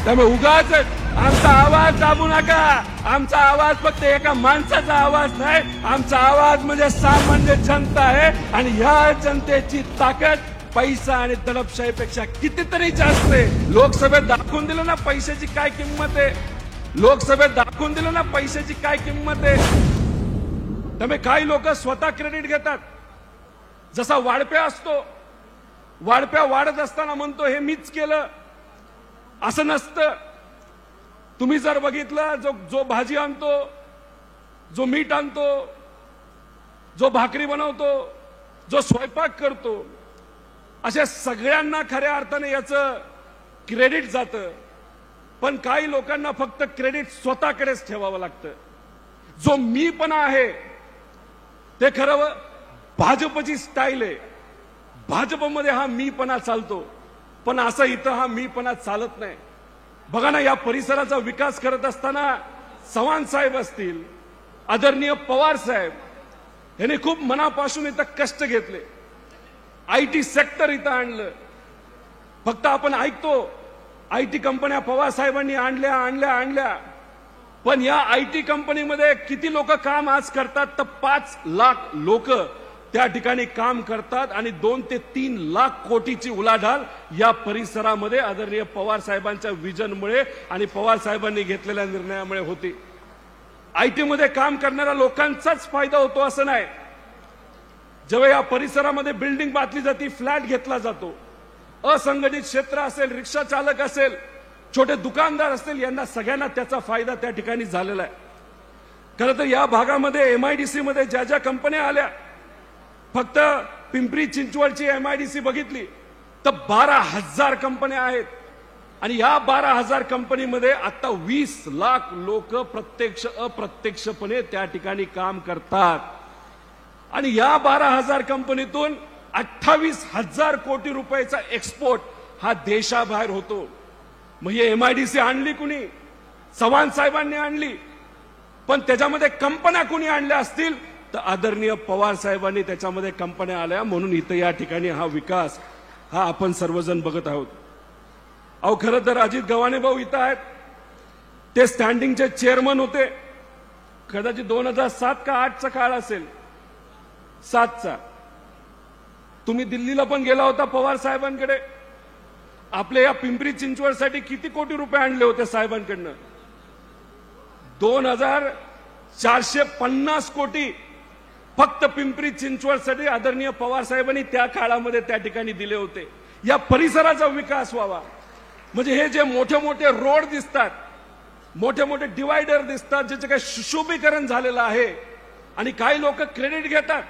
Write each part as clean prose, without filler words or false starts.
त्यामुळे उगाच आमचा आवाज दाबू नका. आमचा आवाज फक्त एका माणसाचा आवाज नाही, आमचा आवाज म्हणजे सामान्य जनता आहे. आणि ह्या जनतेची ताकद पैसा आणि दडपशाहीपेक्षा कितीतरी जास्त आहे. लोकसभेत दाखवून दिलं ना पैशाची काय किंमत आहे. लोकसभेत दाखवून दिलं ना पैशाची काय किंमत आहे. त्यामुळे काही लोक स्वतः क्रेडिट घेतात. जसा वाढप्या असतो, वाढप्या वाढत असताना म्हणतो हे मीच केलं, असं नसतं. तुम्ही जर बघितलं, जो भाजी आणतो, जो मीठ आणतो, जो भाकरी बनवतो, जो स्वयंपाक करतो, अशा सगळ्यांना खऱ्या अर्थाने याचं क्रेडिट जातं. पण काही लोकांना फक्त क्रेडिट स्वतःकडेच ठेवावं लागतं. जो मीपणा आहे ते खरं भाजपची स्टाईल आहे. भाजपमध्ये हा मीपणा चालतो, पण असं इथं हा मीपणा चालत नाही. बघा ना, या परिसराचा विकास करत असताना चव्हाण साहेब असतील, आदरणीय पवार साहेब यांनी खूप मनापासून इथं कष्ट घेतले. आयटी सेक्टर इथं आणलं. फक्त आपण ऐकतो आयटी कंपन्या पवार साहेबांनी आणल्या, पण या आयटी कंपनीमध्ये किती लोक काम आज करतात, तर 5 लाख लोक त्या ठिकाणी काम करतात. आणि 2 ते 3 लाख कोटीची उलाढाल या परिसरामध्ये आदरणीय पवार साहेबांच्या विजनमुळे आणि पवार साहेबांनी घेतलेल्या निर्णयामुळे होती. आयटी मध्ये काम करणाऱ्या लोकांचाच फायदा होतो असं नाही. जेव्हा या परिसरामध्ये बिल्डिंग बांधली जाते, फ्लॅट घेतला जातो, असंघटित क्षेत्र असेल, रिक्षा चालक असेल, छोटे दुकानदार असतील, यांना सगळ्यांना त्याचा फायदा त्या ठिकाणी झालेला आहे. खरं तर या भागामध्ये एमआयडीसी मध्ये ज्या ज्या कंपन्या आल्या, फक्त पिंपरी चिंचवडची एमआयडीसी बघितली तर 12,000 कंपन्या आहेत. आणि या 12,000 कंपनीमध्ये आता 20 लाख लोक प्रत्यक्ष अप्रत्यक्षपणे त्या ठिकाणी काम करतात. आणि या 12,000 कंपनीतून 28,000 कोटी रुपयाचा एक्सपोर्ट हा देशाबाहेर होतो. मग ही एमआयडीसी आणली कुणी? चव्हाण साहेबांनी आणली. पण त्याच्यामध्ये कंपन्या कुणी आणल्या असतील तर आदरणीय पवार साहेबांनी त्याच्यामध्ये कंपन्या आल्या. म्हणून इथं या ठिकाणी हा विकास हा आपण सर्वजण बघत आहोत. अहो, खरं तर अजित गव्हाणे भाऊ इथं आहेत. ते स्टँडिंगचे चेअरमन होते. कदाचित 2007 का 8चा काळ असेल, 7चा. तुम्ही दिल्लीला पण गेला होता पवार साहेबांकडे. आपल्या या पिंपरी चिंचवडसाठी किती कोटी रुपये आणले होते साहेबांकडनं? 2,450 कोटी फक्त पिंपरी चिंचवडसाठी आदरणीय पवार साहेबांनी त्या काळामध्ये त्या ठिकाणी दिले होते. या परिसराचा विकास व्हावा म्हणजे हे जे मोठे मोठे रोड दिसतात, मोठे मोठे डिवायडर दिसतात, ज्याचे काही सुशोभीकरण झालेलं आहे आणि काही लोक क्रेडिट घेतात,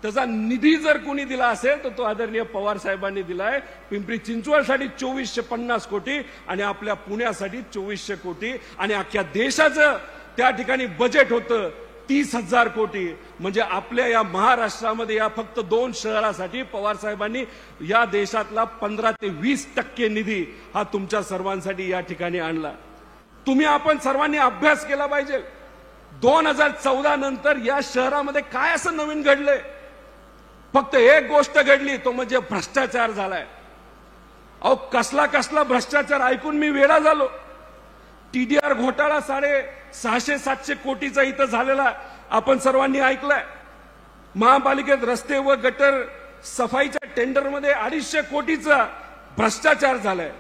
त्याचा निधी जर कोणी दिला असेल तर तो आदरणीय पवार साहेबांनी दिलाय. पिंपरी चिंचवडसाठी 2,450 कोटी आणि आपल्या पुण्यासाठी 2,400 कोटी आणि अख्ख्या देशाचं त्या ठिकाणी बजेट होतं 30,000 कोटी. म्हणजे आपल्या या महाराष्ट्रामध्ये या फक्त 2 शहरासाठी पवार साहेबांनी या देशातला 15 ते 20% निधी हा तुमच्या सर्वांसाठी या ठिकाणी आणला. तुम्ही आपण सर्वांनी अभ्यास केला पाहिजे. 2014 नंतर या शहरामध्ये काय असं नवीन घडलंय? फक्त एक गोष्ट घडली, तो म्हणजे भ्रष्टाचार झालाय. अहो, कसला भ्रष्टाचार ऐकून मी वेडा झालो. टीडीआर घोटाळा 650-700 कोटीचा इथं झालेला आपण सर्वांनी ऐकलाय. महापालिकेत रस्ते व गटर सफाईच्या टेंडरमध्ये 250 कोटीचा भ्रष्टाचार झालाय.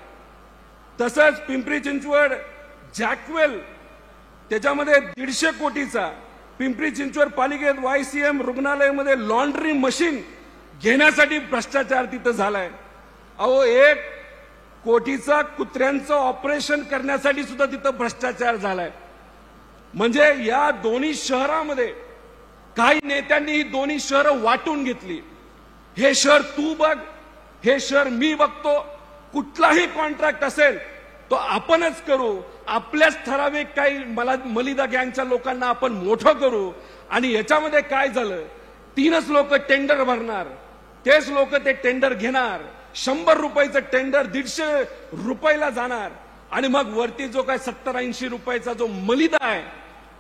तसंच पिंपरी चिंचवड जॅकवेल त्याच्यामध्ये 150 कोटीचा. पिंपरी चिंचवड पालिकेत वायसीएम रुग्णालयामध्ये लॉन्ड्री मशीन घेण्यासाठी भ्रष्टाचार तिथं झालाय. अहो, 1 कोटीचा कुत्र्यांचं ऑपरेशन करण्यासाठी सुद्धा तिथं भ्रष्टाचार झालाय. म्हणजे या दोन्ही शहरामध्ये काही नेत्यांनी ही दोन्ही शहरं वाटून घेतली. हे शहर तू बघ, हे शहर मी बघतो. कुठलाही कॉन्ट्रॅक्ट असेल तो आपणच करू. आपल्याच ठराविक काही मलिदा गँगच्या लोकांना आपण मोठं करू. आणि याच्यामध्ये काय झालं, 3च लोक टेंडर भरणार, तेच लोक ते टेंडर घेणार. 100 रुपयाचं टेंडर 150 रुपयाला जाणार. आणि मग वरती जो काय 70-80 रुपयाचा जो मलिदा आहे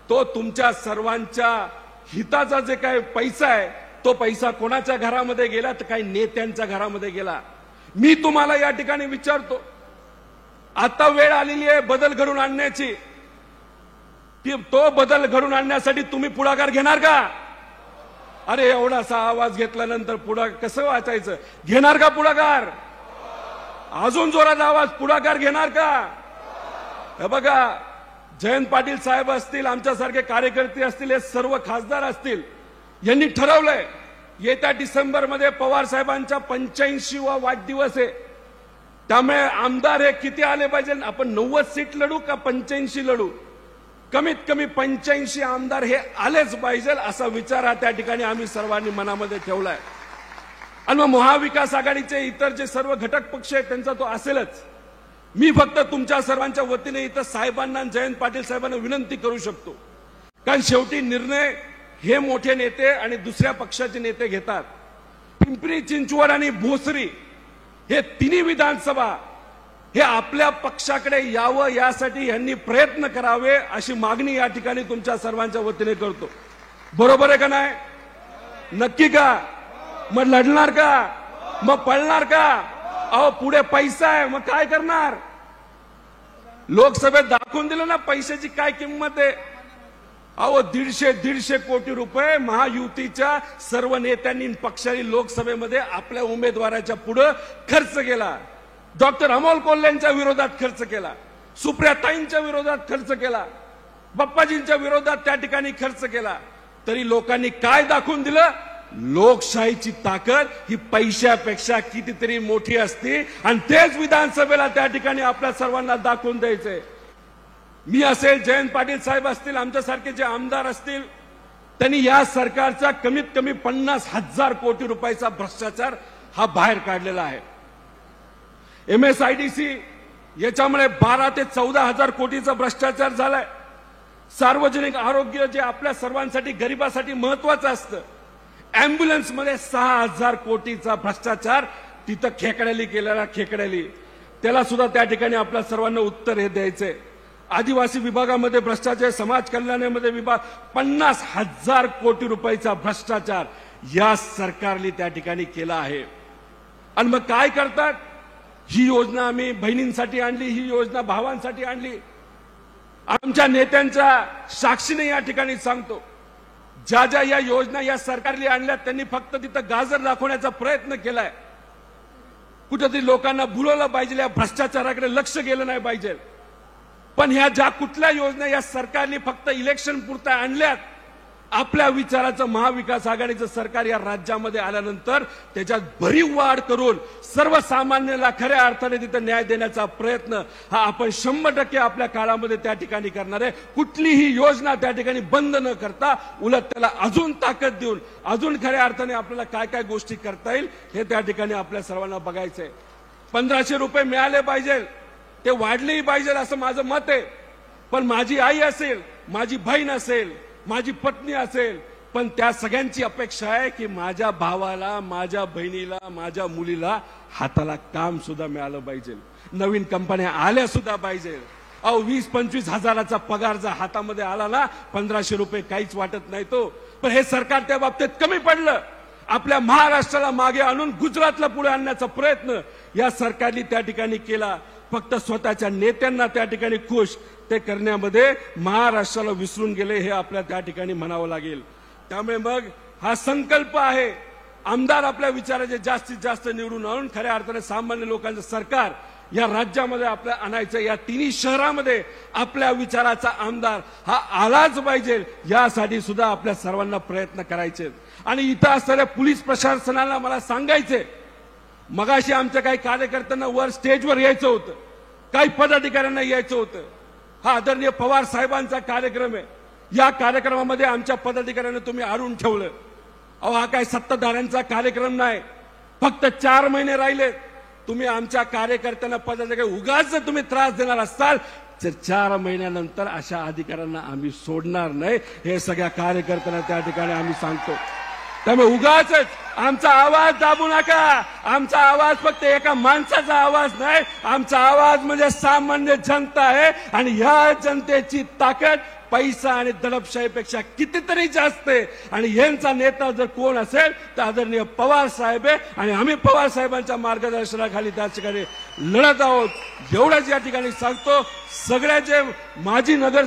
तो तुमच्या सर्वांच्या हिताचा जे काय पैसा आहे तो पैसा कोणाच्या घरामध्ये गेला तर काही नेत्यांच्या घरामध्ये गेला. मी तुम्हाला या ठिकाणी विचारतो, आता वेळ आलेली आहे बदल घडून आणण्याची. तो बदल घडून आणण्यासाठी तुम्ही पुढाकार घेणार का? अरे एवढासा आवाज घेतल्यानंतर कसं वाचायचं? घेणार का पुढाकार? अजून जोरात आवाज, पुढाकार घेणार का? हे बघा, जयंत पाटील साहेब असतील, आमच्यासारखे कार्यकर्ते असतील, हे सर्व खासदार असतील, यांनी ठरवलंय येत्या डिसेंबरमध्ये पवार साहेबांचा 85वा वाढदिवस आहे. त्यामुळे आमदार हे किती आले पाहिजे? आपण 90 सीट लढू का 85 लढू? कमीत कमी 85 आमदार हे आलेच पाहिजे, असा विचार हा त्या ठिकाणी आम्ही सर्वांनी मनामध्ये ठेवलाय. आणि मग महाविकास आघाडीचे इतर जे सर्व घटक पक्ष आहेत त्यांचा तो असेलच. मी फक्त तुमच्या सर्वांच्या वतीने इथं साहेबांना, जयंत पाटील साहेबांना विनंती करू शकतो, कारण शेवटी निर्णय हे मोठे नेते आणि दुसऱ्या पक्षाचे नेते घेतात. पिंपरी चिंचवड आणि भोसरी हे तिन्ही विधानसभा हे आपल्या पक्षाकडे यावं यासाठी यांनी प्रयत्न करावे अशी मागणी या ठिकाणी तुमच्या सर्वांच्या वतीने करतो. बरोबर आहे का नाही? नक्की का? मग लढणार का? मग पळणार का? अहो पुढे पैसा आहे, मग काय करणार? लोकसभेत दाखवून दिलं ना पैशाची काय किंमत आहे. अहो 150 कोटी रुपये महायुतीच्या सर्व नेत्यांनी पक्षांनी लोकसभेमध्ये आपल्या उमेदवाराच्या पुढे खर्च केला. डॉक्टर अमोल कोल्हेंच्या विरोधात खर्च केला, सुप्रियाताईंच्या विरोधात खर्च केला, बाप्पाजींच्या विरोधात त्या ठिकाणी खर्च केला. तरी लोकांनी काय दाखवून दिलं? लोकशाहीची ताकद ही पैशापेक्षा कितीतरी मोठी असते आणि तेच विधानसभेला त्या ठिकाणी आपल्या सर्वांना दाखवून द्यायचंय. मी असेल, जयंत पाटील साहेब असतील, आमच्यासारखे जे आमदार असतील, त्यांनी या सरकारचा कमीत कमी 50,000 कोटी रुपयाचा भ्रष्टाचार हा बाहेर काढलेला आहे. MSIDC याच्यामुळे 12 ते 14,000 कोटीचा भ्रष्टाचार झालाय. सार्वजनिक आरोग्य जे आपल्या सर्वांसाठी, गरिबासाठी महत्वाचं असतं, अँब्युलन्स मध्ये 6,000 कोटीचा भ्रष्टाचार तिथं खेकड्याली, त्याला सुद्धा त्या ठिकाणी आपल्या सर्वांना उत्तर हे द्यायचंय. आदिवासी विभागामध्ये भ्रष्टाचार, समाज कल्याणामध्ये विभाग 50,000 कोटी रुपयाचा भ्रष्टाचार या सरकारने त्या ठिकाणी केला आहे. आणि मग काय करतात? ही योजना आम्ही बहिणींसाठी आणली, ही योजना भावांसाठी आणली. आमच्या नेत्यांच्या साक्षीने या ठिकाणी सांगतो, ज्या ज्या या योजना या सरकारने आणल्या त्यांनी फक्त तिथं गाजर दाखवण्याचा प्रयत्न केलाय. कुठेतरी लोकांना भुलवलं पाहिजे, या भ्रष्टाचाराकडे लक्ष गेलं नाही पाहिजे. पण ह्या ज्या कुठल्या योजना या सरकारने फक्त इलेक्शन पुरता आणल्यात, आपल्या विचाराचं महाविकास आघाडीचं सरकार या राज्यामध्ये आल्यानंतर त्याच्यात भरीव वाढ करून सर्वसामान्याला खऱ्या अर्थाने तिथं न्याय देण्याचा प्रयत्न हा आपण 100% आपल्या काळामध्ये त्या ठिकाणी करणार आहे. कुठलीही योजना त्या ठिकाणी बंद न करता उलट त्याला अजून ताकद देऊन अजून खऱ्या अर्थाने आपल्याला काय काय गोष्टी करता येईल हे त्या ठिकाणी आपल्या सर्वांना बघायचंय. 1500 रुपये मिळाले पाहिजे, ते वाढलेही पाहिजे असं माझं मत आहे. पण माझी आई असेल, माझी बहीण असेल, माझी पत्नी असेल, पण त्या सगळ्यांची अपेक्षा आहे की माझ्या भावाला, माझ्या बहिणीला, माझ्या मुलीला हाताला काम सुद्धा मिळालं पाहिजे, नवीन कंपन्या आल्या सुद्धा पाहिजे. अहो 20-25 हजाराचा पगार जर हातामध्ये आला ना, 1500 रुपये काहीच वाटत नाही तो. पण हे सरकार त्या बाबतीत कमी पडलं. आपल्या महाराष्ट्राला मागे आणून गुजरातला पुढे आणण्याचा प्रयत्न या सरकारने त्या ठिकाणी केला. फक्त स्वतःच्या नेत्यांना त्या ठिकाणी खुश ते करण्यामध्ये महाराष्ट्राला विसरून गेले, हे आपल्या त्या ठिकाणी म्हणावं लागेल. त्यामुळे मग हा संकल्प आहे, आमदार आपल्या विचाराचे जास्तीत जास्त निवडून आणून खऱ्या अर्थाने सामान्य लोकांचं सरकार या राज्यामध्ये आपल्या आणायचं. या तिन्ही शहरामध्ये आपल्या विचाराचा आमदार हा आलाच पाहिजे, यासाठी सुद्धा आपल्या सर्वांना प्रयत्न करायचे. आणि इथं असणाऱ्या पोलीस प्रशासनाला मला सांगायचे, मगाशी आमच्या काही कार्यकर्त्यांना वर स्टेजवर यायचं होतं, काही पदाधिकाऱ्यांना यायचं होतं. हा आदरणीय पवार साहेबांचा कार्यक्रम आहे. या कार्यक्रमामध्ये आमच्या पदाधिकाऱ्यांना तुम्ही आणून ठेवलं. अहो हा काय सत्ताधाऱ्यांचा कार्यक्रम नाही. फक्त 4 महिने राहिले. तुम्ही आमच्या कार्यकर्त्यांना, पदाधिकारी उगाच जर तुम्ही त्रास देणार असाल तर 4 महिन्यानंतर अशा अधिकाऱ्यांना आम्ही सोडणार नाही, हे सगळ्या कार्यकर्त्यांना त्या ठिकाणी आम्ही सांगतो. त्यामुळे उगाच आमचा आवाज दाबू नका. आमचा आवाज फक्त एका माणसाचा आवाज नाही, आमचा आवाज म्हणजे सामान्य जनता आहे. आणि ह्या जनतेची ताकद पैसा आणि दडपशाहीपेक्षा कितीतरी जास्त आहे. आणि यांचा नेता जर कोण असेल तर आदरणीय पवार साहेब आहे. आणि आम्ही पवार साहेबांच्या मार्गदर्शनाखाली त्या ठिकाणी लढत आहोत. एवढंच या ठिकाणी सांगतो. सगळ्या जे माजी नगर